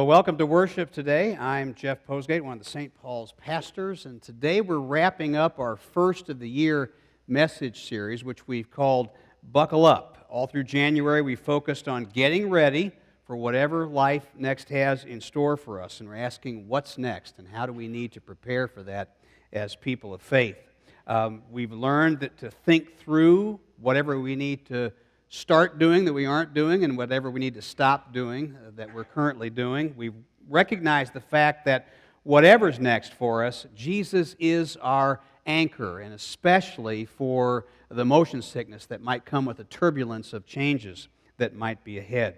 Well, welcome to worship today. I'm Jeff Posgate, one of the St. Paul's pastors, and today we're wrapping up our first of the year message series, which we've called Buckle Up. All through January, we focused on getting ready for whatever life next has in store for us, and we're asking what's next and how do we need to prepare for that as people of faith. We've learned that to think through whatever we need to start doing that we aren't doing and whatever we need to stop doing that we're currently doing. We recognize the fact that whatever's next for us, Jesus is our anchor, and especially for the motion sickness that might come with the turbulence of changes that might be ahead.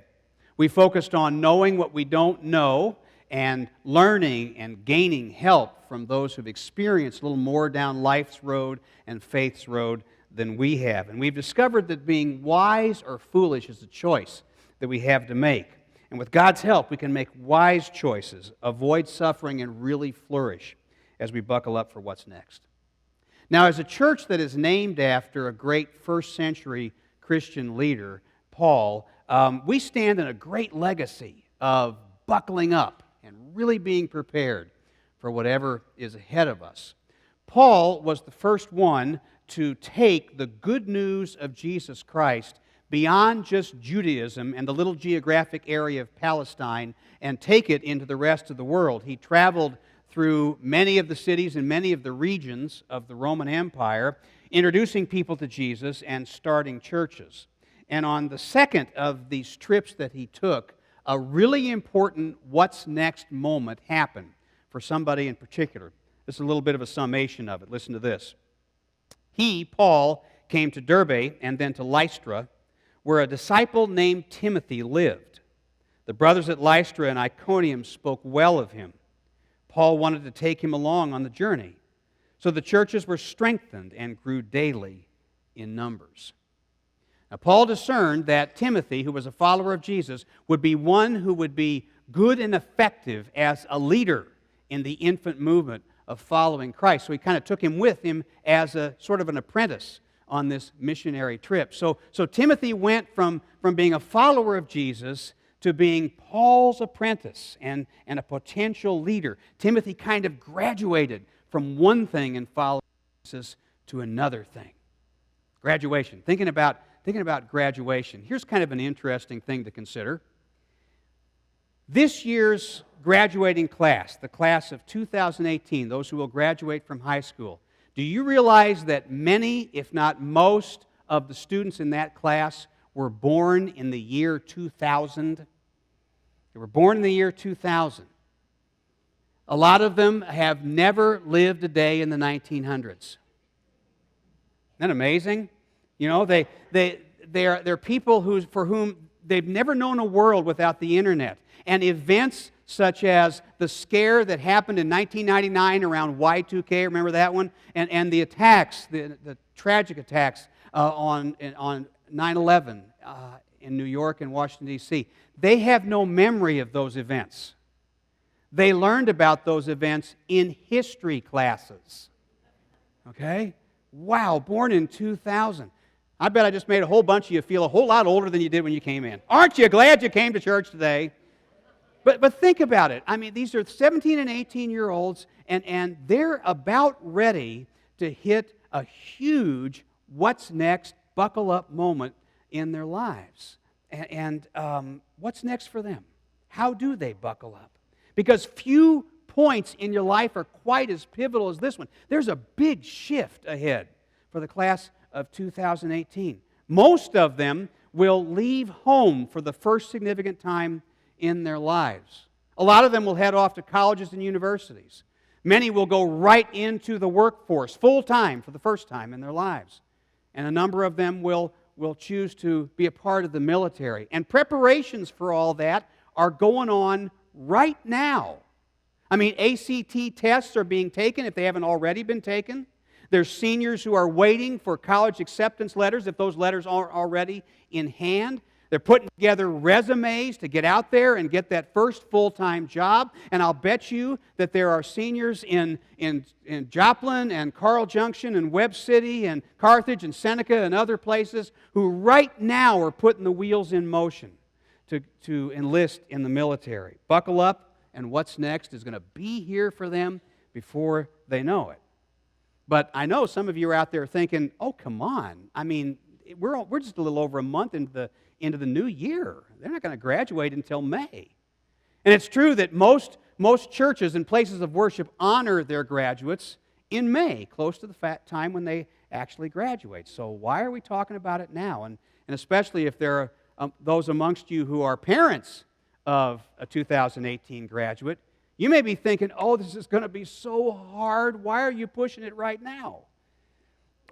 We focused on knowing what we don't know and learning and gaining help from those who've experienced a little more down life's road and faith's road than we have. And we've discovered that being wise or foolish is a choice that we have to make. And with God's help, we can make wise choices, avoid suffering, and really flourish as we buckle up for what's next. Now, as a church that is named after a great first century Christian leader, Paul, we stand in a great legacy of buckling up and really being prepared for whatever is ahead of us. Paul was the first one to take the good news of Jesus Christ beyond just Judaism and the little geographic area of Palestine and take it into the rest of the world. He traveled through many of the cities and many of the regions of the Roman Empire, introducing people to Jesus and starting churches. And on the second of these trips that he took, a really important what's next moment happened for somebody in particular. This is a little bit of a summation of it. Listen to this. He, Paul, came to Derbe and then to Lystra, where a disciple named Timothy lived. The brothers at Lystra and Iconium spoke well of him. Paul wanted to take him along on the journey. So the churches were strengthened and grew daily in numbers. Now, Paul discerned that Timothy, who was a follower of Jesus, would be one who would be good and effective as a leader in the infant movement of following Christ. So he kind of took him with him as a sort of an apprentice on this missionary trip. So Timothy went from being a follower of Jesus to being Paul's apprentice and a potential leader. Timothy kind of graduated from one thing in following Jesus to another thing. Graduation. Thinking about graduation. Here's kind of an interesting thing to consider. This year's graduating class, the class of 2018, those who will graduate from high school, do you realize that many, if not most, of the students in that class were born in the year 2000? They were born in the year 2000. A lot of them have never lived a day in the 1900s. Isn't that amazing? You know, they're people for whom they've never known a world without the internet. And events such as the scare that happened in 1999 around Y2K, remember that one? And the attacks, the tragic attacks on 9/11 in New York and Washington, D.C. They have no memory of those events. They learned about those events in history classes. Okay? Wow, born in 2000. I bet I just made a whole bunch of you feel a whole lot older than you did when you came in. Aren't you glad you came to church today? But think about it. I mean, these are 17 and 18-year-olds, and they're about ready to hit a huge what's next, buckle up moment in their lives. And what's next for them? How do they buckle up? Because few points in your life are quite as pivotal as this one. There's a big shift ahead for the class of 2018. Most of them will leave home for the first significant time in their lives. A lot of them will head off to colleges and universities. Many will go right into the workforce full-time for the first time in their lives. And a number of them will choose to be a part of the military. And preparations for all that are going on right now. I mean, ACT tests are being taken if they haven't already been taken. There's seniors who are waiting for college acceptance letters if those letters aren't already in hand. They're putting together resumes to get out there and get that first full-time job. And I'll bet you that there are seniors in Joplin and Carl Junction and Webb City and Carthage and Seneca and other places who right now are putting the wheels in motion to enlist in the military. Buckle up, and what's next is going to be here for them before they know it. But I know some of you are out there thinking, oh, come on. I mean, we're just a little over a month into the new year. They're not going to graduate until May. And it's true that most churches and places of worship honor their graduates in May, close to the time when they actually graduate. So why are we talking about it now? And especially if there are those amongst you who are parents of a 2018 graduate, you may be thinking, oh, this is going to be so hard. Why are you pushing it right now?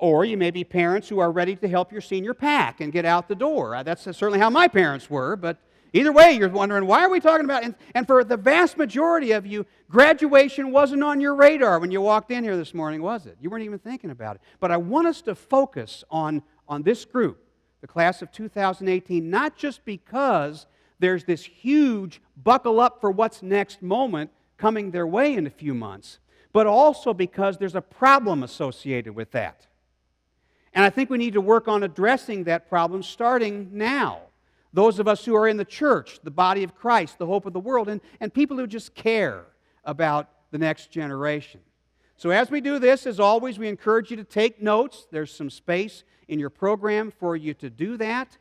Or you may be parents who are ready to help your senior pack and get out the door. That's certainly how my parents were, but either way, you're wondering, why are we talking about it? And for the vast majority of you, graduation wasn't on your radar when you walked in here this morning, was it? You weren't even thinking about it. But I want us to focus on this group, the class of 2018, not just because there's this huge buckle up for what's next moment coming their way in a few months, but also because there's a problem associated with that. And I think we need to work on addressing that problem starting now. Those of us who are in the church, the body of Christ, the hope of the world, and people who just care about the next generation. So as we do this, as always, we encourage you to take notes. There's some space in your program for you to do that.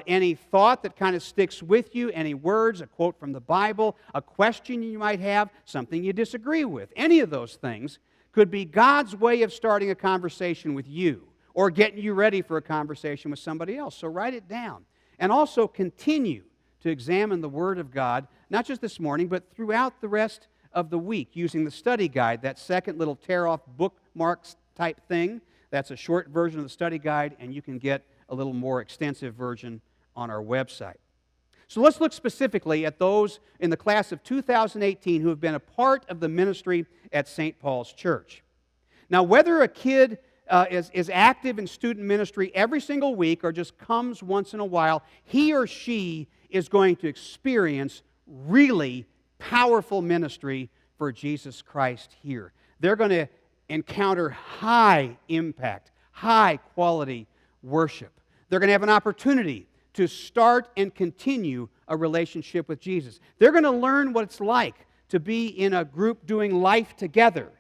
Any thought that kind of sticks with you, any words, a quote from the Bible, a question you might have, something you disagree with, any of those things could be God's way of starting a conversation with you or getting you ready for a conversation with somebody else. So write it down. And also continue to examine the Word of God, not just this morning, but throughout the rest of the week, using the study guide, that second little tear-off bookmarks type thing. That's a short version of the study guide, and you can get a little more extensive version on our website. So let's look specifically at those in the class of 2018 who have been a part of the ministry at St. Paul's Church. Now, whether a kid is active in student ministry every single week or just comes once in a while, he or she is going to experience really powerful ministry for Jesus Christ here. They're going to encounter high impact, high quality worship. They're going to have an opportunity to start and continue a relationship with Jesus. They're going to learn what it's like to be in a group doing life together,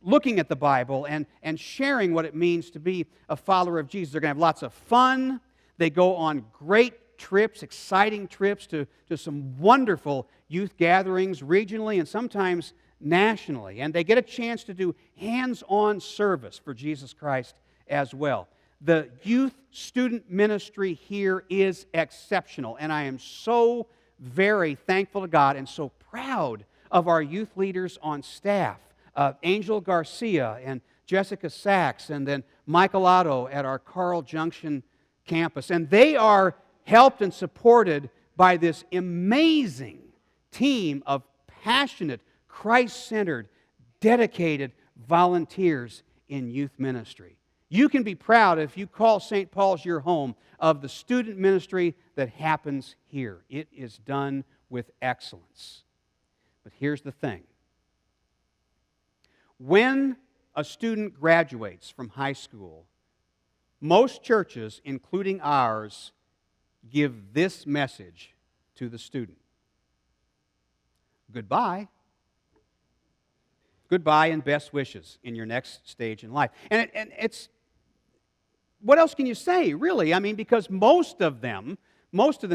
looking at the Bible and sharing what it means to be a follower of Jesus. They're going to have lots of fun. They go on great trips, exciting trips to some wonderful youth gatherings regionally and sometimes nationally. And they get a chance to do hands-on service for Jesus Christ as well. The youth student ministry here is exceptional, and I am so very thankful to God and so proud of our youth leaders on staff. Angel Garcia and Jessica Sachs, and then Michael Otto at our Carl Junction campus. And they are helped and supported by this amazing team of passionate, Christ-centered, dedicated volunteers in youth ministry. You can be proud if you call St. Paul's your home of the student ministry that happens here. It is done with excellence. But here's the thing. When a student graduates from high school, most churches, including ours, give this message to the student. Goodbye. Goodbye and best wishes in your next stage in life. And it's, what else can you say, really? I mean, because most of them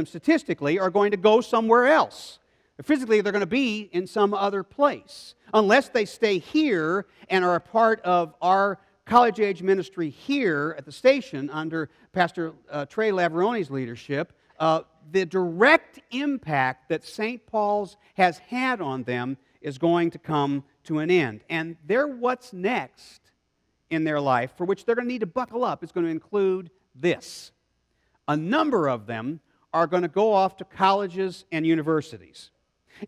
statistically are going to go somewhere else. Physically, they're going to be in some other place. Unless they stay here and are a part of our college-age ministry here at the station under Pastor Trey Laverone's leadership, the direct impact that St. Paul's has had on them is going to come to an end. And their what's next in their life, for which they're going to need to buckle up, is going to include this. A number of them are going to go off to colleges and universities.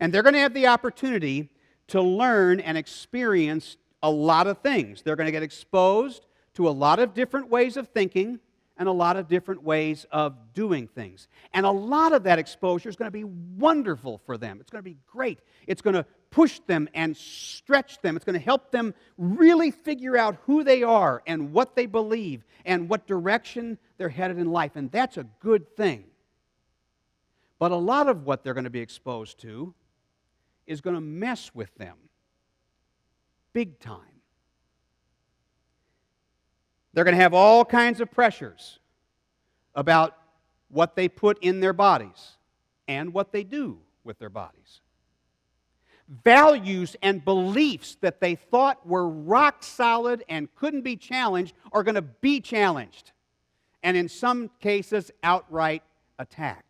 And they're going to have the opportunity to learn and experience a lot of things. They're going to get exposed to a lot of different ways of thinking and a lot of different ways of doing things. And a lot of that exposure is going to be wonderful for them. It's going to be great. It's going to push them and stretch them. It's going to help them really figure out who they are and what they believe and what direction they're headed in life. And that's a good thing. But a lot of what they're going to be exposed to is going to mess with them big time. They're going to have all kinds of pressures about what they put in their bodies and what they do with their bodies. Values and beliefs that they thought were rock solid and couldn't be challenged are going to be challenged, and in some cases outright attacked.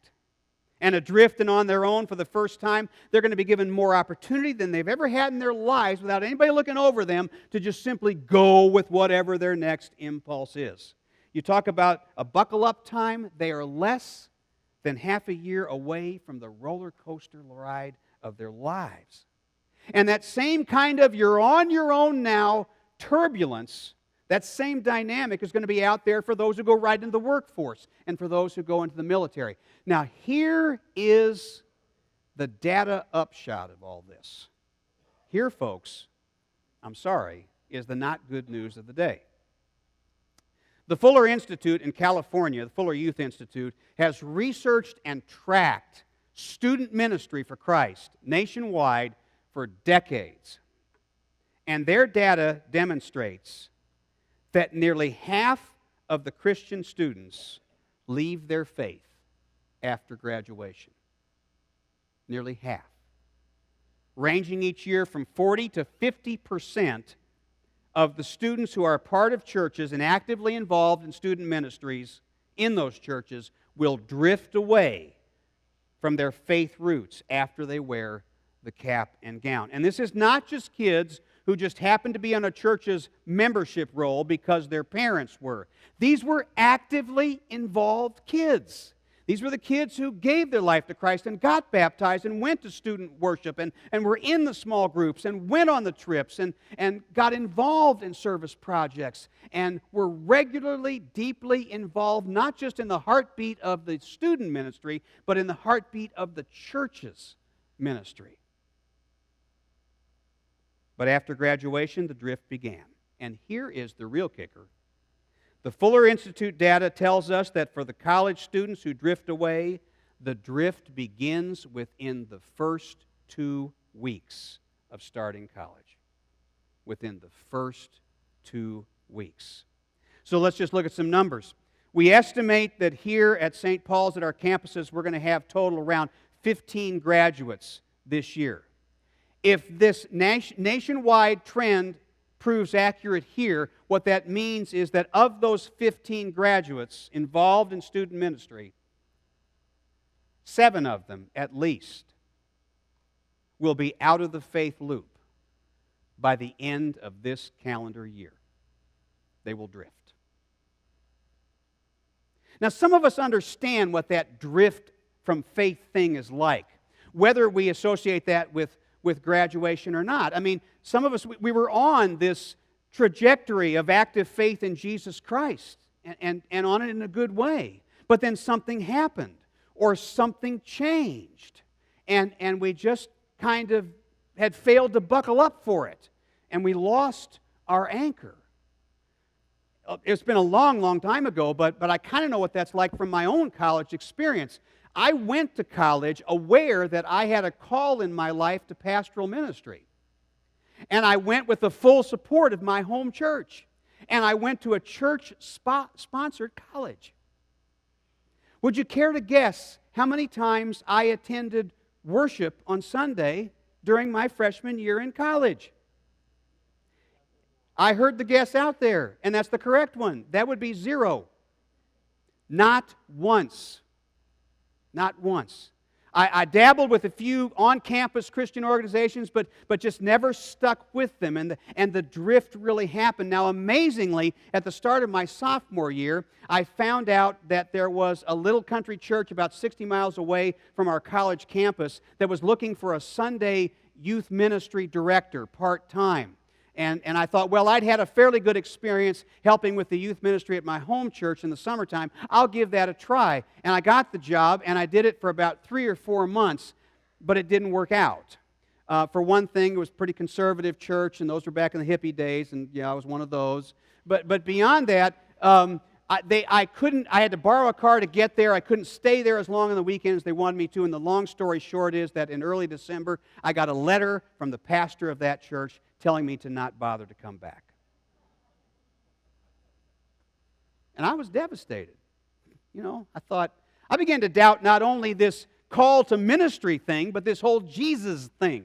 And adrift and on their own for the first time, they're going to be given more opportunity than they've ever had in their lives without anybody looking over them to just simply go with whatever their next impulse is. You talk about a buckle-up time, they are less than half a year away from the roller coaster ride of their lives. And that same kind of you're on your own now turbulence, that same dynamic is going to be out there for those who go right into the workforce and for those who go into the military. Now, here is the data upshot of all this. Here, folks, I'm sorry, is the not good news of the day. The Fuller Institute in California, the Fuller Youth Institute, has researched and tracked student ministry for Christ nationwide for decades. And their data demonstrates that nearly half of the Christian students leave their faith after graduation. Nearly half. Ranging each year from 40 to 50% of the students who are a part of churches and actively involved in student ministries in those churches will drift away from their faith roots after they wear the cap and gown. And this is not just kids who just happened to be on a church's membership roll because their parents were. These were actively involved kids. These were the kids who gave their life to Christ and got baptized and went to student worship and were in the small groups and went on the trips and got involved in service projects and were regularly, deeply involved, not just in the heartbeat of the student ministry, but in the heartbeat of the church's ministry. But after graduation, the drift began. And here is the real kicker. The Fuller Institute data tells us that for the college students who drift away, the drift begins within the first 2 weeks of starting college. Within the first 2 weeks. So let's just look at some numbers. We estimate that here at St. Paul's at our campuses, we're going to have total around 15 graduates this year. If this nationwide trend proves accurate here, what that means is that of those 15 graduates involved in student ministry, 7 of them at least will be out of the faith loop by the end of this calendar year. They will drift. Now, some of us understand what that drift from faith thing is like, whether we associate that with graduation or not. I mean, some of us, we were on this trajectory of active faith in Jesus Christ and on it in a good way. But then something happened or something changed. And we just kind of had failed to buckle up for it. And we lost our anchor. It's been a long, long time ago, but I kind of know what that's like from my own college experience. I went to college aware that I had a call in my life to pastoral ministry. And I went with the full support of my home church. And I went to a church-sponsored college. Would you care to guess how many times I attended worship on Sunday during my freshman year in college? I heard the guess out there, and that's the correct one. That would be 0. Not once. Not once. I dabbled with a few on-campus Christian organizations, but just never stuck with them, and the drift really happened. Now, amazingly, at the start of my sophomore year, I found out that there was a little country church about 60 miles away from our college campus that was looking for a Sunday youth ministry director part-time. And I thought, well, I'd had a fairly good experience helping with the youth ministry at my home church in the summertime. I'll give that a try. And I got the job, and I did it for about 3 or 4 months, but it didn't work out. For one thing, it was a pretty conservative church, and those were back in the hippie days, and yeah, I was one of those. But beyond that, I had to borrow a car to get there. I couldn't stay there as long on the weekends as they wanted me to. And the long story short is that in early December, I got a letter from the pastor of that church telling me to not bother to come back. And I was devastated. I began to doubt not only this call to ministry thing, but this whole Jesus thing.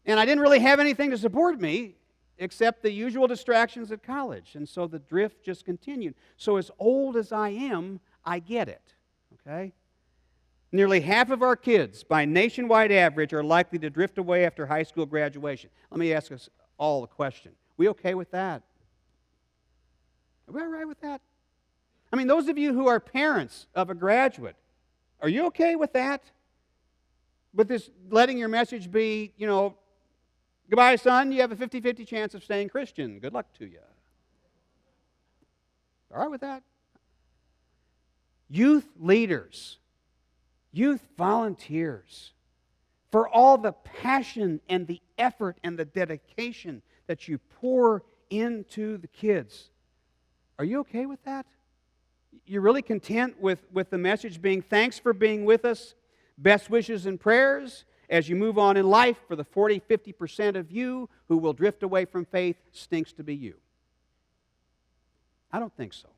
And I didn't really have anything to support me except the usual distractions at college. And so the drift just continued. So as old as I am, I get it. Okay? Nearly half of our kids, by nationwide average, are likely to drift away after high school graduation. Let me ask us all a question. We okay with that? Are we all right with that? I mean, those of you who are parents of a graduate, are you okay with that? With this, letting your message be, goodbye, son, you have a 50-50 chance of staying Christian. Good luck to you. All right with that? Youth leaders, youth volunteers, for all the passion and the effort and the dedication that you pour into the kids. Are you okay with that? You're really content with the message being, thanks for being with us, best wishes and prayers as you move on in life. For the 40-50% of you who will drift away from faith, stinks to be you. I don't think so.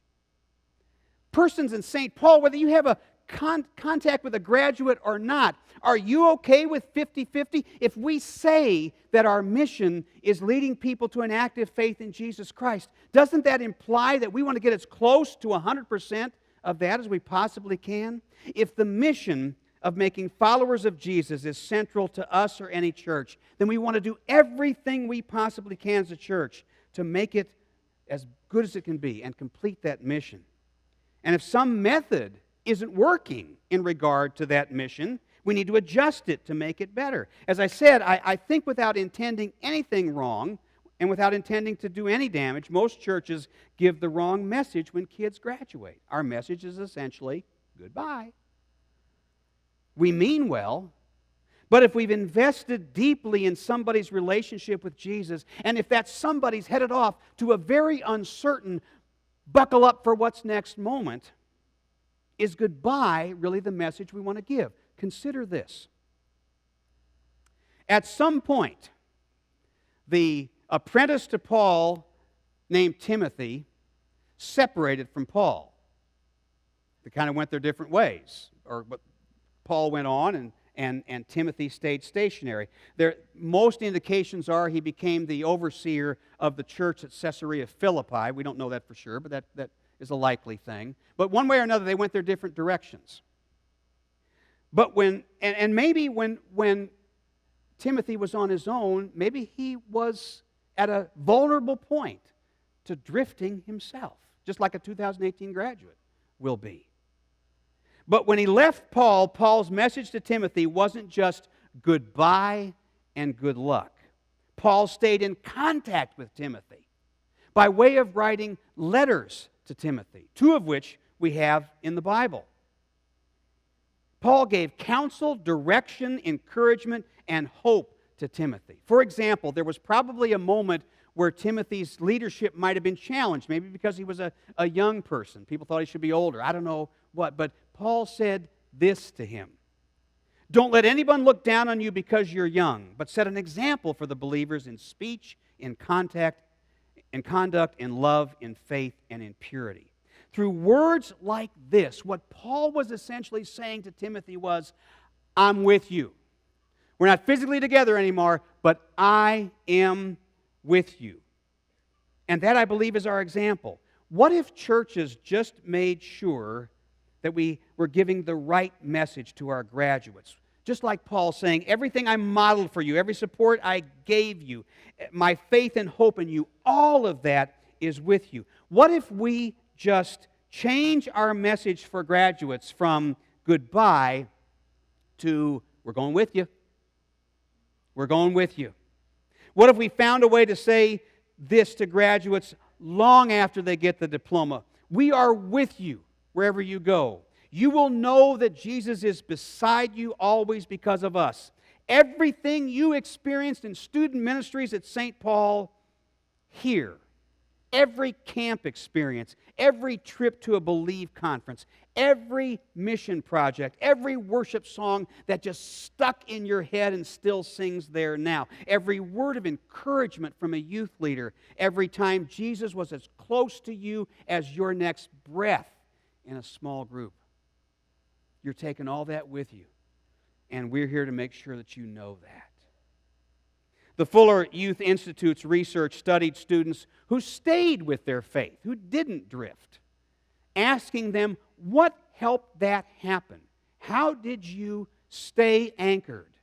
Persons in St. Paul, whether you have a contact with a graduate or not, are you okay with 50-50? If we say that our mission is leading people to an active faith in Jesus Christ, doesn't that imply that we want to get as close to 100% of that as we possibly can? If the mission of making followers of Jesus is central to us or any church, then we want to do everything we possibly can as a church to make it as good as it can be and complete that mission. And if some method isn't working in regard to that mission, we need to adjust it to make it better. As I said, I think without intending anything wrong and without intending to do any damage, most churches give the wrong message when kids graduate. Our message is essentially, goodbye. We mean well, but if we've invested deeply in somebody's relationship with Jesus, and if that somebody's headed off to a very uncertain, buckle up for what's next moment, is goodbye really the message we want to give? Consider this. At some point, the apprentice to Paul named Timothy separated from Paul. They kind of went their different ways. But Paul went on and Timothy stayed stationary. Most indications are he became the overseer of the church at Caesarea Philippi. We don't know that for sure, but that is a likely thing. But one way or another, they went their different directions. But maybe when Timothy was on his own, maybe he was at a vulnerable point to drifting himself, just like a 2018 graduate will be. But when he left Paul, Paul's message to Timothy wasn't just goodbye and good luck. Paul stayed in contact with Timothy by way of writing letters to Timothy, two of which we have in the Bible. Paul gave counsel, direction, encouragement, and hope to Timothy. For example, there was probably a moment where Timothy's leadership might have been challenged, maybe because he was a young person. People thought he should be older. I don't know what, but Paul said this to him. Don't let anyone look down on you because you're young, but set an example for the believers in speech, in conduct, in love, in faith, and in purity. Through words like this, what Paul was essentially saying to Timothy was, I'm with you. We're not physically together anymore, but I am with you. And that, I believe, is our example. What if churches just made sure that we were giving the right message to our graduates? Just like Paul saying, everything I modeled for you, every support I gave you, my faith and hope in you, all of that is with you. What if we just change our message for graduates from goodbye to we're going with you? We're going with you. What if we found a way to say this to graduates long after they get the diploma? We are with you wherever you go. You will know that Jesus is beside you always because of us. Everything you experienced in student ministries at St. Paul, here, every camp experience, every trip to a Believe conference, every mission project, every worship song that just stuck in your head and still sings there now, every word of encouragement from a youth leader, every time Jesus was as close to you as your next breath in a small group. You're taking all that with you, and we're here to make sure that you know that. The Fuller Youth Institute's research studied students who stayed with their faith, who didn't drift, asking them, what helped that happen? How did you stay anchored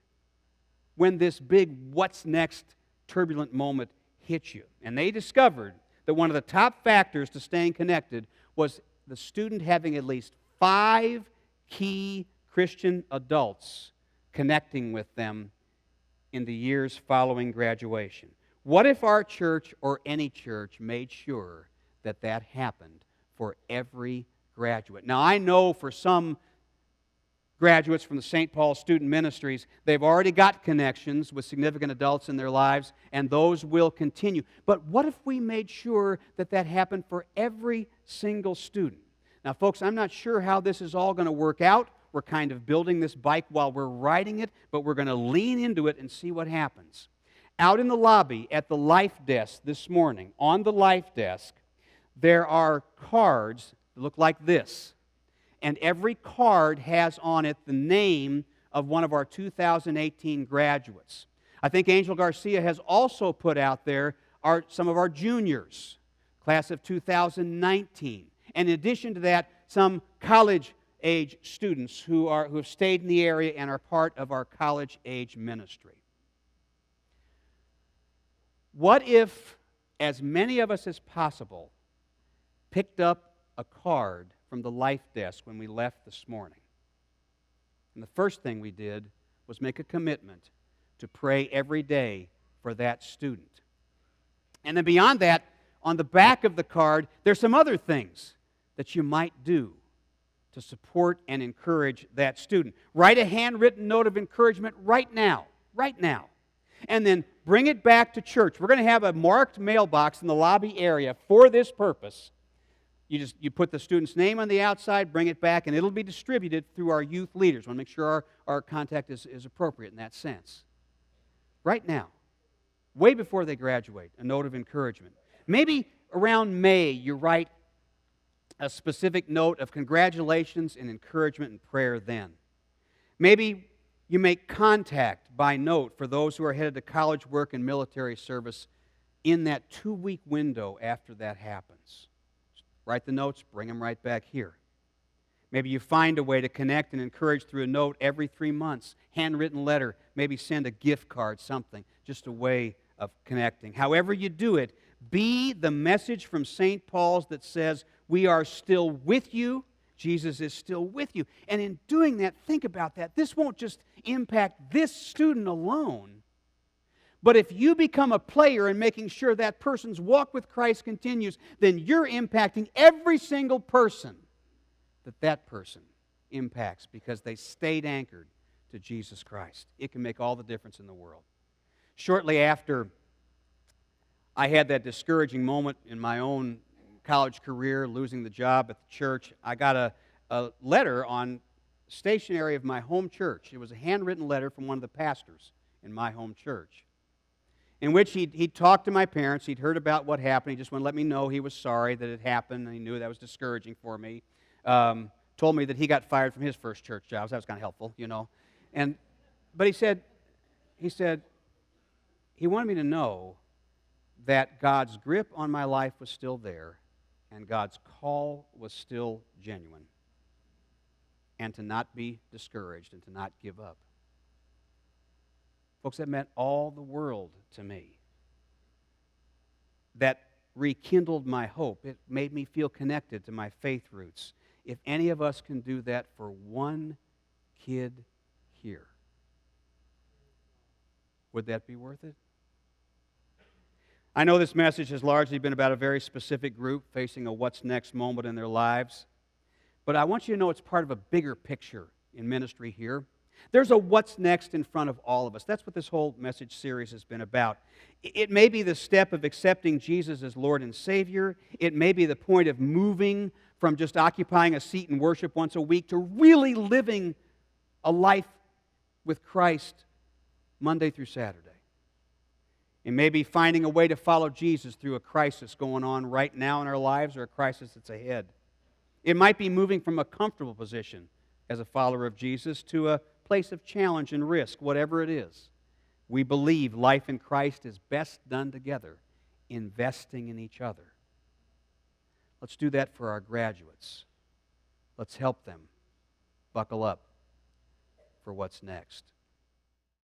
when this big what's next turbulent moment hit you? And they discovered that one of the top factors to staying connected was the student having at least 5 key Christian adults connecting with them in the years following graduation. What if our church or any church made sure that that happened for every graduate? Now, I know for some graduates from the St. Paul Student Ministries, they've already got connections with significant adults in their lives, and those will continue. But what if we made sure that that happened for every single student? Now, folks, I'm not sure how this is all going to work out. We're kind of building this bike while we're riding it, but we're going to lean into it and see what happens. Out in the lobby at the Life Desk this morning, on the Life Desk, there are cards that look like this. And every card has on it the name of one of our 2018 graduates. I think Angel Garcia has also put out there some of our juniors, class of 2019. And in addition to that, some college-age students who have stayed in the area and are part of our college-age ministry. What if as many of us as possible picked up a card from the Life Desk when we left this morning? And the first thing we did was make a commitment to pray every day for that student. And then beyond that, on the back of the card, there's some other things that you might do to support and encourage that student. Write a handwritten note of encouragement right now. And then bring it back to church. We're going to have a marked mailbox in the lobby area for this purpose. You put the student's name on the outside, bring it back, and it'll be distributed through our youth leaders. We want to make sure our contact is appropriate in that sense. Right now, way before they graduate, a note of encouragement. Maybe around May, you write a specific note of congratulations and encouragement and prayer then. Maybe you make contact by note for those who are headed to college work and military service in that 2-week window after that happens. Write the notes, bring them right back here. Maybe you find a way to connect and encourage through a note every 3 months, handwritten letter, maybe send a gift card, something, just a way of connecting. However you do it, be the message from St. Paul's that says, we are still with you. Jesus is still with you. And in doing that, think about that. This won't just impact this student alone, but if you become a player in making sure that person's walk with Christ continues, then you're impacting every single person that person impacts because they stayed anchored to Jesus Christ. It can make all the difference in the world. Shortly after I had that discouraging moment in my own college career, losing the job at the church, I got a letter on stationery of my home church. It was a handwritten letter from one of the pastors in my home church, in which he'd talked to my parents. He'd heard about what happened. He just wanted to let me know he was sorry that it happened, and he knew that was discouraging for me. Told me that he got fired from his first church job. So that was kind of helpful, you know. But he said he wanted me to know that God's grip on my life was still there, and God's call was still genuine, and to not be discouraged and to not give up. Folks, that meant all the world to me. That rekindled my hope. It made me feel connected to my faith roots. If any of us can do that for one kid here, would that be worth it? I know this message has largely been about a very specific group facing a what's next moment in their lives, but I want you to know it's part of a bigger picture in ministry here. There's a what's next in front of all of us. That's what this whole message series has been about. It may be the step of accepting Jesus as Lord and Savior. It may be the point of moving from just occupying a seat in worship once a week to really living a life with Christ Monday through Saturday. It may be finding a way to follow Jesus through a crisis going on right now in our lives or a crisis that's ahead. It might be moving from a comfortable position as a follower of Jesus to a place of challenge and risk, whatever it is. We believe life in Christ is best done together, investing in each other. Let's do that for our graduates. Let's help them buckle up for what's next.